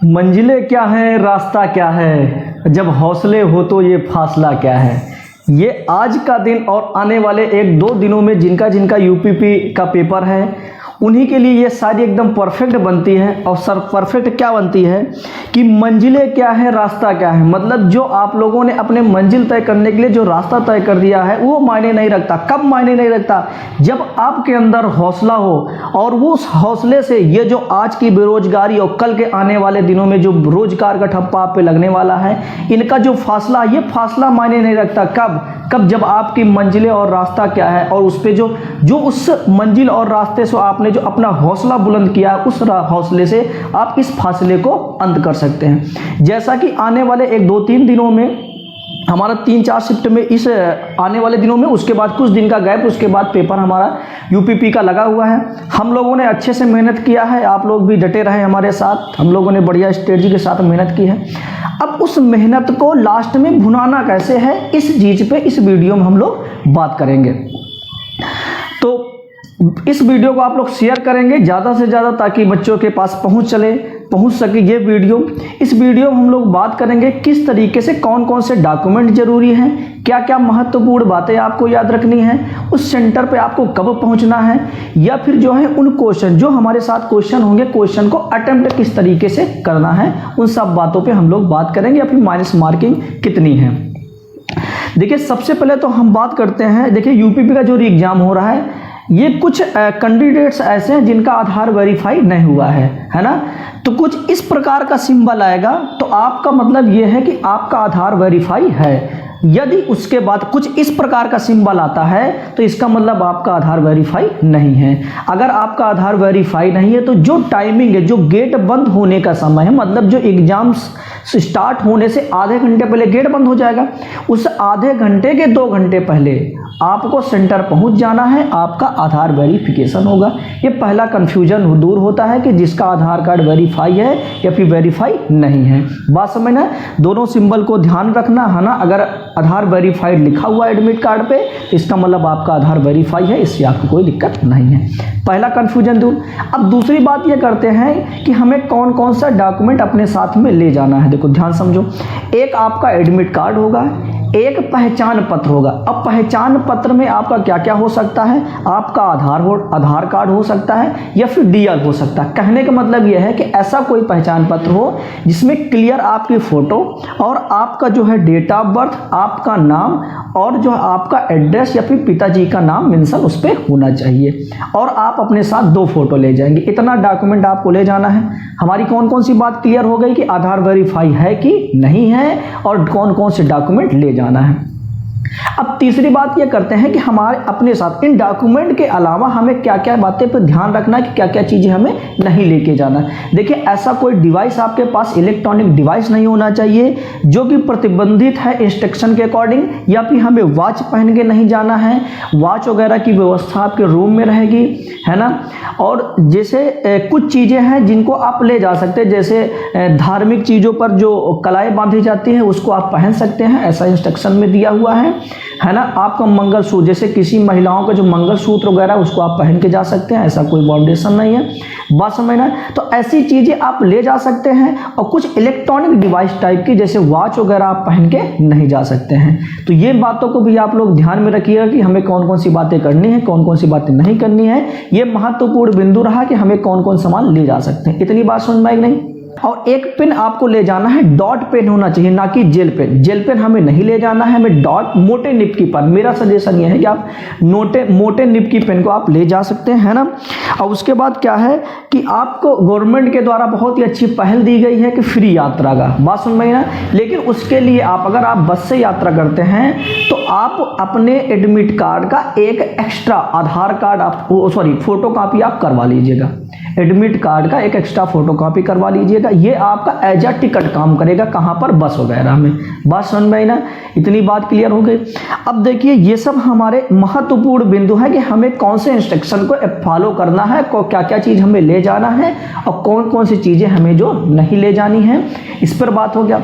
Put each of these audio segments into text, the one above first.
मंजिलें क्या हैं, रास्ता क्या है, जब हौसले हो तो ये फासला क्या है। ये आज का दिन और आने वाले 1-2 दिनों में जिनका जिनका यूपीपी का पेपर है उन्हीं के लिए ये शायरी एकदम परफेक्ट बनती है। और सर परफेक्ट क्या बनती है कि मंजिलें क्या है, रास्ता क्या है। मतलब जो आप लोगों ने अपने मंजिल तय करने के लिए जो रास्ता तय कर दिया है वो मायने नहीं रखता। कब मायने नहीं रखता? जब आपके अंदर हौसला हो और वो उस हौसले से ये जो आज की बेरोजगारी और कल के आने वाले दिनों में जो रोजगार का ठप्पा आप पे लगने वाला है, इनका जो फासला, ये फासला मायने नहीं रखता। कब जब आपकी मंजिलें और रास्ता क्या है और उस पे जो उस मंजिल और रास्ते से आपने जो अपना हौसला बुलंद किया, उस हौसले से आप इस फासले को अंत कर सकते हैं। जैसा कि आने वाले 1-2-3 दिनों में हमारा 3-4 शिफ्ट में इस आने वाले दिनों में, उसके बाद कुछ दिन का गैप, उसके बाद पेपर हमारा यूपीपी का लगा हुआ है। हम लोगों ने अच्छे से मेहनत किया है, आप लोग भी डटे रहे हमारे साथ, हम लोगों ने बढ़िया स्ट्रेटजी के साथ मेहनत की है। अब उस मेहनत को लास्ट में भुनाना कैसे है, इस चीज़ पे इस वीडियो में हम लोग बात करेंगे। तो इस वीडियो को आप लोग शेयर करेंगे ज़्यादा से ज़्यादा ताकि बच्चों के पास पहुंच सके ये वीडियो। इस वीडियो में हम लोग बात करेंगे किस तरीके से कौन कौन से डॉक्यूमेंट जरूरी हैं, क्या क्या महत्वपूर्ण बातें आपको याद रखनी है, उस सेंटर पे आपको कब पहुंचना है, या फिर जो है उन क्वेश्चन जो हमारे साथ क्वेश्चन होंगे, क्वेश्चन को अटेम्प्ट किस तरीके से करना है, उन सब बातों पे हम लोग बात करेंगे। या फिर माइनस मार्किंग कितनी है। देखिए सबसे पहले तो हम बात करते हैं, देखिए यूपीपी का जो एग्जाम हो रहा है, ये कुछ कैंडिडेट्स ऐसे हैं जिनका आधार वेरीफाई नहीं हुआ है ना। तो कुछ इस प्रकार का सिंबल आएगा तो आपका मतलब ये है कि आपका आधार वेरीफाई है। यदि उसके बाद कुछ इस प्रकार का सिंबल आता है तो इसका मतलब आपका आधार वेरीफाई नहीं है। अगर आपका आधार वेरीफाई नहीं है तो जो टाइमिंग है, जो गेट बंद होने का समय है, मतलब जो एग्जाम्स स्टार्ट होने से आधे घंटे पहले गेट बंद हो जाएगा, उस आधे घंटे के 2 घंटे पहले आपको सेंटर पहुंच जाना है, आपका आधार वेरिफिकेशन होगा। ये पहला कंफ्यूजन दूर होता है कि जिसका आधार कार्ड वेरीफाई है या फिर वेरीफाई नहीं है। बात समझना, दोनों सिंबल को ध्यान रखना है ना। अगर आधार वेरीफाइड लिखा हुआ है एडमिट कार्ड पे, इसका मतलब आपका आधार वेरीफाई है, इससे आपको कोई दिक्कत नहीं है। पहला कंफ्यूजन दूर। अब दूसरी बात ये करते हैं कि हमें कौन कौन सा डॉक्यूमेंट अपने साथ में ले जाना है। देखो ध्यान समझो, एक आपका एडमिट कार्ड होगा, एक पहचान पत्र होगा। अब पहचान पत्र में आपका क्या क्या हो सकता है, आपका आधार कार्ड हो सकता है या फिर डीएल हो सकता है। कहने का मतलब यह है कि ऐसा कोई पहचान पत्र हो जिसमें क्लियर आपकी फोटो और आपका जो है डेट ऑफ बर्थ, आपका नाम और जो आपका एड्रेस या फिर पिताजी का नाम मेंशन उस पर होना चाहिए, और आप अपने साथ 2 फोटो ले जाएंगे। इतना डॉक्यूमेंट आपको ले जाना है। हमारी कौन कौन सी बात क्लियर हो गई कि आधार वेरीफाई है कि नहीं है और कौन कौन से डॉक्यूमेंट ले जाना है। अब तीसरी बात ये करते हैं कि हमारे अपने साथ इन डॉक्यूमेंट के अलावा हमें क्या क्या बातें पर ध्यान रखना है कि क्या क्या चीज़ें हमें नहीं लेके जाना है। देखिए ऐसा कोई डिवाइस आपके पास, इलेक्ट्रॉनिक डिवाइस नहीं होना चाहिए जो कि प्रतिबंधित है इंस्ट्रक्शन के अकॉर्डिंग, या फिर हमें वॉच पहन के नहीं जाना है। वॉच वगैरह की व्यवस्था आपके रूम में रहेगी, है ना। और जैसे कुछ चीज़ें हैं जिनको आप ले जा सकते हैं, जैसे धार्मिक चीज़ों पर जो कलाई बांधी जाती है उसको आप पहन सकते हैं, ऐसा इंस्ट्रक्शन में दिया हुआ है ना। आपका मंगलसूत्र, जैसे किसी महिलाओं का जो मंगलसूत्र वगैरह उसको आप पहन के जा सकते हैं, ऐसा कोई बाउंडेशन नहीं है। बात समझना। तो ऐसी चीज़ें आप ले जा सकते हैं। और कुछ इलेक्ट्रॉनिक डिवाइस टाइप की जैसे वॉच वगैरह आप पहन के नहीं जा सकते हैं। तो ये बातों को भी आप लोग ध्यान में रखिएगा कि हमें कौन कौन सी बातें करनी है, कौन कौन सी बातें नहीं करनी है। ये महत्वपूर्ण बिंदु रहा कि हमें कौन कौन सामान ले जा सकते हैं। इतनी बात समझ में आई नहीं। और एक पेन आपको ले जाना है, डॉट पेन होना चाहिए, ना कि जेल पेन। जेल पेन हमें नहीं ले जाना है, हमें डॉट मोटे निब की पेन। मेरा सजेशन ये है कि आप मोटे निब की पेन को आप ले जा सकते हैं, है ना। और उसके बाद क्या है कि आपको गवर्नमेंट के द्वारा बहुत ही अच्छी पहल दी गई है कि फ्री यात्रा का, बात समझ में ना। लेकिन उसके लिए अगर आप बस से यात्रा करते हैं तो आप अपने एडमिट कार्ड का एक एक्स्ट्रा आधार कार्ड फोटो कॉपी आप करवा लीजिएगा। एडमिट कार्ड का एक एक्स्ट्रा फोटो कॉपी करवा लीजिएगा। ये आपका एज अ टिकट काम करेगा, कहाँ पर, बस वगैरह में। बात समझ में आई ना। इतनी बात क्लियर हो गई। अब देखिए ये सब हमारे महत्वपूर्ण बिंदु है कि हमें कौन से इंस्ट्रक्शन को फॉलो करना है, क्या क्या चीज़ हमें ले जाना है और कौन कौन सी चीज़ें हमें जो नहीं ले जानी है, इस पर बात हो गया।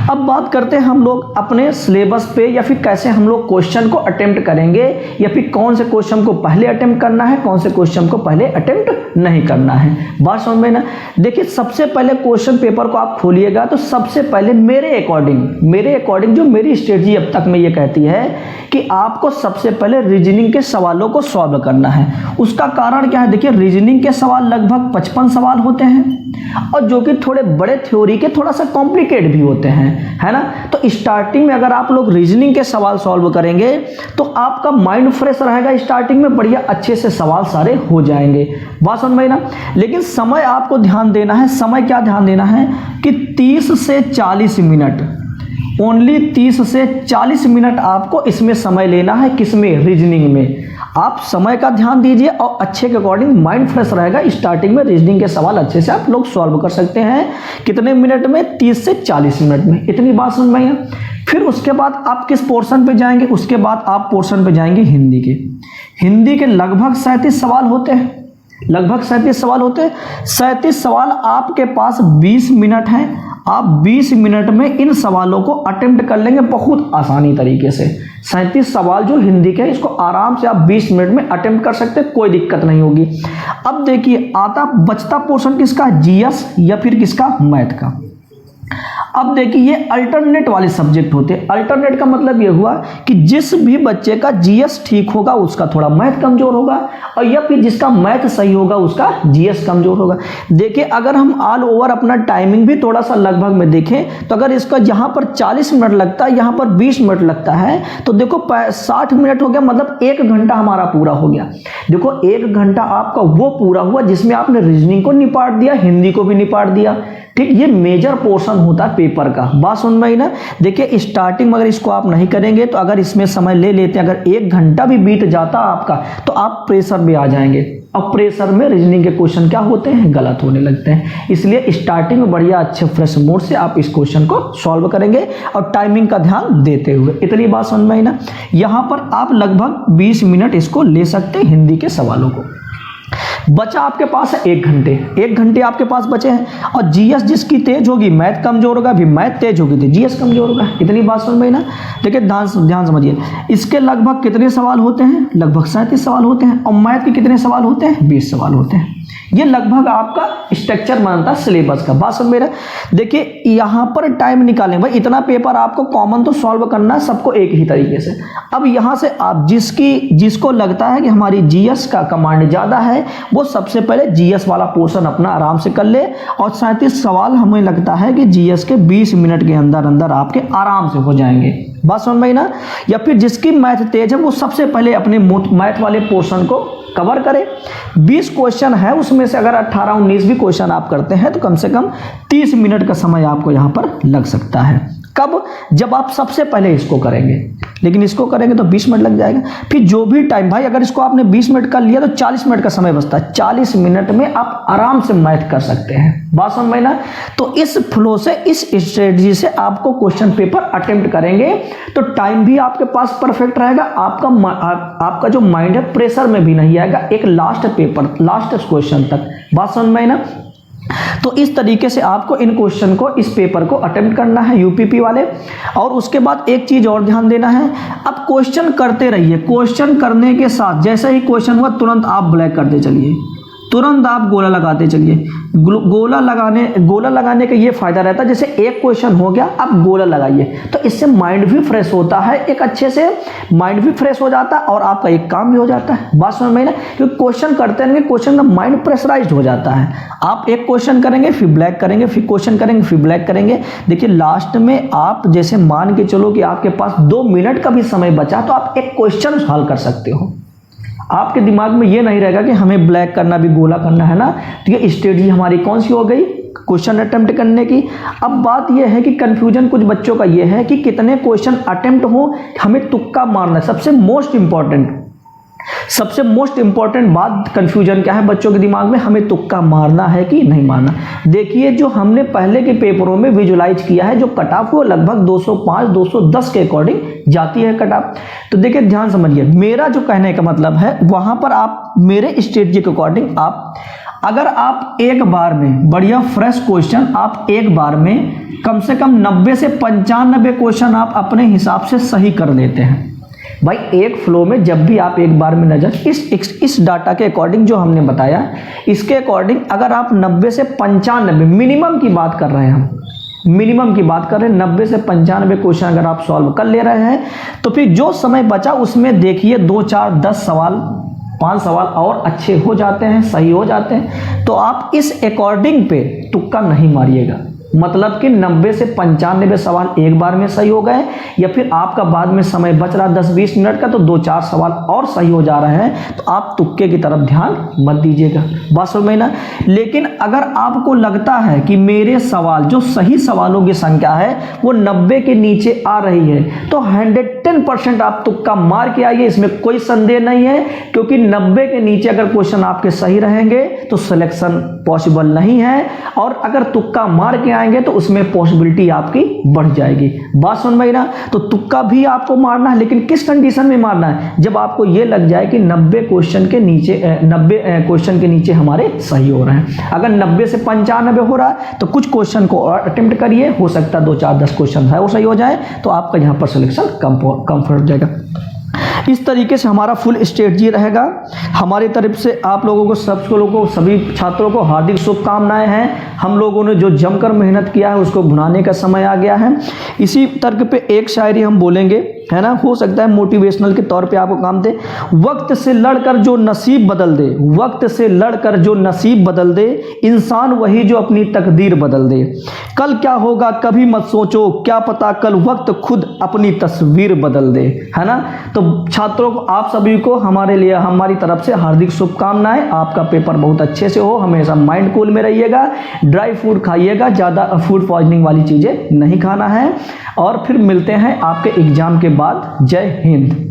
अब बात करते हैं हम लोग अपने सिलेबस पे, या फिर कैसे हम लोग क्वेश्चन को अटेम्प्ट करेंगे, या फिर कौन से क्वेश्चन को पहले अटेम्प्ट करना है, कौन से क्वेश्चन को पहले अटेम्प्ट नहीं करना है। बात समझ में ना। देखिए सबसे पहले क्वेश्चन पेपर को आप खोलिएगा तो सबसे पहले मेरे अकॉर्डिंग जो मेरी स्ट्रेटजी अब तक में ये कहती है कि आपको सबसे पहले रीजनिंग के सवालों को सॉल्व करना है। उसका कारण क्या है, देखिए रीजनिंग के सवाल लगभग 55 सवाल होते हैं, और जो कि थोड़े बड़े थ्योरी के थोड़ा सा कॉम्प्लिकेट भी होते हैं, है ना। तो स्टार्टिंग में अगर आप लोग रीजनिंग के सवाल सॉल्व करेंगे तो आपका माइंड फ्रेश रहेगा, स्टार्टिंग में बढ़िया अच्छे से सवाल सारे हो जाएंगे। बात समझ में ना। लेकिन समय आपको ध्यान देना है, समय क्या ध्यान देना है कि 30 से 40 मिनट, ओनली 30 से 40 मिनट आपको इसमें समय लेना है। किसमें? रीजनिंग में। आप समय का ध्यान दीजिए और अच्छे के अकॉर्डिंग माइंड फ्रेश रहेगा। स्टार्टिंग में रीजनिंग के सवाल अच्छे से आप लोग सॉल्व कर सकते हैं। कितने मिनट में? 30 से 40 मिनट में। इतनी बात समझ में आई। फिर उसके बाद आप किस पोर्शन पे जाएंगे? उसके बाद आप पोर्शन पे जाएंगे हिंदी के। हिंदी के लगभग 37 सवाल होते हैं, 37 सवाल आपके पास 20 मिनट हैं। आप 20 मिनट में इन सवालों को अटेम्प्ट कर लेंगे बहुत आसानी तरीके से। 37 सवाल जो हिंदी के हैं इसको आराम से आप 20 मिनट में अटेम्प्ट कर सकते हैं, कोई दिक्कत नहीं होगी। अब देखिए बचता पोर्शन किसका? जीएस या फिर किसका? मैथ का। अब देखिए ये अल्टरनेट वाले सब्जेक्ट होते हैं। अल्टरनेट का मतलब ये हुआ कि जिस भी बच्चे का जीएस ठीक होगा उसका थोड़ा मैथ कमजोर होगा, और या फिर जिसका मैथ सही होगा उसका जीएस कमजोर होगा। देखिए अगर हम ऑल ओवर अपना टाइमिंग भी थोड़ा सा लगभग में देखें तो अगर इसका यहाँ पर 40 मिनट लगता है, यहाँ पर 20 मिनट लगता है, तो देखो 60 मिनट हो गया, मतलब 1 घंटा हमारा पूरा हो गया। देखो 1 घंटा आपका वो पूरा हुआ जिसमें आपने रीजनिंग को निपाट दिया, हिंदी को भी निपाट दिया। ठीक, ये मेजर पोर्शन होता है पेपर का। बात सुन में ही ना। देखिए स्टार्टिंग में अगर इसको आप नहीं करेंगे तो अगर इसमें समय ले लेते हैं, अगर 1 घंटा भी बीत जाता आपका तो आप प्रेशर में आ जाएंगे, और प्रेशर में रीजनिंग के क्वेश्चन क्या होते हैं? गलत होने लगते हैं। इसलिए स्टार्टिंग में बढ़िया अच्छे फ्रेश मूड से आप इस क्वेश्चन को सॉल्व करेंगे और टाइमिंग का ध्यान देते हुए। इतनी बात समझ में आई ना। यहाँ पर आप लगभग 20 मिनट इसको ले सकते हैं हिंदी के सवालों को। बचा आपके पास है 1 घंटे आपके पास बचे हैं, और जीएस जिसकी तेज होगी मैथ कमजोर होगा, भी मैथ तेज होगी तो जीएस कमजोर होगा। इतनी बात समझ में ना। देखिए ध्यान समझिए, इसके लगभग कितने सवाल होते हैं? लगभग 37 सवाल होते हैं, और मैथ के कितने सवाल होते हैं? 20 सवाल होते हैं। ये लगभग आपका स्ट्रक्चर मानता है सिलेबस का। बात समझ में। देखिए यहाँ पर टाइम निकालें भाई, इतना पेपर आपको कॉमन तो सॉल्व करना है सबको एक ही तरीके से। अब यहाँ से आप जिसको लगता है कि हमारी जीएस का कमांड ज़्यादा है वो सबसे पहले जीएस वाला पोर्शन अपना आराम से कर ले, और 37 सवाल हमें लगता है कि जीएस के 20 मिनट के अंदर अंदर आपके आराम से हो जाएंगे। बात समझ में ना। या फिर जिसकी मैथ तेज है वो सबसे पहले अपने मैथ वाले पोर्शन को कवर करे। 20 क्वेश्चन है, उसमें से अगर 18-19 भी क्वेश्चन आप करते हैं तो कम से कम 30 मिनट का समय आपको यहाँ पर लग सकता है। कब? जब आप सबसे पहले इसको करेंगे, लेकिन इसको करेंगे तो 20 मिनट लग जाएगा। फिर जो भी टाइम भाई, अगर इसको आपने 20 मिनट कर लिया तो 40 मिनट का समय बचता है। 40 मिनट में आप आराम से मैथ कर सकते हैं। बात समझ में ना। तो इस फ्लो से, इस स्ट्रेटजी से आपको क्वेश्चन पेपर अटेम्प्ट करेंगे तो टाइम भी आपके पास परफेक्ट रहेगा, आपका जो माइंड है प्रेशर में भी नहीं आएगा एक लास्ट क्वेश्चन तक। बात समझ में ना। तो इस तरीके से आपको इन क्वेश्चन को, इस पेपर को अटेम्प्ट करना है यूपीपी वाले। और उसके बाद एक चीज और ध्यान देना है, अब क्वेश्चन करते रहिए। क्वेश्चन करने के साथ जैसे ही क्वेश्चन हुआ तुरंत आप ब्लैक करते चलिए, तुरंत आप गोला लगाते चलिए। गोला लगाने का ये फायदा रहता है, जैसे एक क्वेश्चन हो गया आप गोला लगाइए, तो इससे माइंड भी फ्रेश होता है, एक अच्छे से माइंड भी फ्रेश हो जाता है और आपका एक काम भी हो जाता है। बात समझ में ना। क्योंकि क्वेश्चन करते रहेंगे, क्वेश्चन का माइंड प्रेशराइज्ड हो जाता है। आप एक क्वेश्चन करेंगे फिर ब्लैक करेंगे, फिर क्वेश्चन करेंगे फिर ब्लैक करेंगे। देखिए लास्ट में आप जैसे मान के चलो कि आपके पास 2 मिनट का भी समय बचा तो आप एक क्वेश्चन हल कर सकते हो। आपके दिमाग में ये नहीं रहेगा कि हमें ब्लैक करना भी गोला करना है ना। तो ये स्ट्रेटजी हमारी कौन सी हो गई? क्वेश्चन अटेम्प्ट करने की। अब बात यह है कि कंफ्यूजन कुछ बच्चों का ये है कि कितने क्वेश्चन अटेम्प्ट हो, हमें तुक्का मारना है। सबसे मोस्ट इंपॉर्टेंट बात कंफ्यूजन क्या है बच्चों के दिमाग में? हमें तुक्का मारना है कि नहीं मारना। देखिए जो हमने पहले के पेपरों में विजुलाइज किया है, जो कट ऑफ वो लगभग 205-210 के अकॉर्डिंग जाती है कट ऑफ। तो देखिए ध्यान समझिए, मेरा जो कहने का मतलब है वहां पर आप मेरे स्ट्रेटजी के अकॉर्डिंग आप अगर आप एक बार में बढ़िया फ्रेश क्वेश्चन आप एक बार में कम से कम 90 से 95 क्वेश्चन आप अपने हिसाब से सही कर लेते हैं। भाई एक फ्लो में जब भी आप एक बार में नजर इस डाटा के अकॉर्डिंग जो हमने बताया, इसके अकॉर्डिंग अगर आप 90 से 95 मिनिमम की बात कर रहे हैं, हम मिनिमम की बात कर रहे हैं, 90 से 95 क्वेश्चन अगर आप सॉल्व कर ले रहे हैं, तो फिर जो समय बचा उसमें देखिए 2 4 10 सवाल 5 सवाल और अच्छे हो जाते हैं, सही हो जाते हैं। तो आप इस अकॉर्डिंग पे तुक्का नहीं मारिएगा, मतलब कि 90 से 95 सवाल एक बार में सही हो गए, या फिर आपका बाद में समय बच रहा 10-20 मिनट का, तो 2-4 सवाल और सही हो जा रहे हैं, तो आप तुक्के की तरफ ध्यान मत दीजिएगा, बात समझ में ना। लेकिन अगर आपको लगता है कि मेरे सवाल जो सही सवालों की संख्या है वो 90 के नीचे आ रही है, तो 110% आप तुक्का मार के आइए, इसमें कोई संदेह नहीं है। क्योंकि 90 के नीचे अगर क्वेश्चन आपके सही रहेंगे तो सिलेक्शन पॉसिबल नहीं है, और अगर तुक्का मार के आएंगे तो उसमें पॉसिबिलिटी आपकी बढ़ जाएगी, बात समझ में आई ना। तो तुक्का भी आपको मारना है, लेकिन किस कंडीशन में मारना है, जब आपको ये लग जाए कि 90 क्वेश्चन के नीचे 90 क्वेश्चन के नीचे हमारे सही हो रहे हैं। अगर 90 से 95 हो रहा है तो कुछ क्वेश्चन को और अटेम्प्ट करिए, हो सकता है 2 4 10 क्वेश्चन है वो सही हो जाए, तो आपका यहाँ पर सिलेक्शन कंफर्ट जाएगा। इस तरीके से हमारा फुल स्ट्रेटजी रहेगा। हमारी तरफ से आप लोगों को सभी छात्रों को हार्दिक शुभकामनाएं हैं। हम लोगों ने जो जमकर मेहनत किया है उसको भुनाने का समय आ गया है। इसी तर्क पे एक शायरी हम बोलेंगे, है ना, हो सकता है मोटिवेशनल के तौर पे आपको काम दे। वक्त से लड़कर जो नसीब बदल दे, वक्त से लड़कर जो नसीब बदल दे, इंसान वही जो अपनी तकदीर बदल दे। कल क्या होगा कभी मत सोचो, क्या पता कल वक्त खुद अपनी तस्वीर बदल दे, है ना। तो छात्रों को, आप सभी को हमारे लिए हमारी तरफ से हार्दिक शुभकामनाएं। आपका पेपर बहुत अच्छे से हो, हमेशा माइंड कूल में रहिएगा, ड्राई फूड खाइएगा, ज़्यादा फूड पॉइजनिंग वाली चीज़ें नहीं खाना है। और फिर मिलते हैं आपके एग्जाम के बाद। जय हिंद।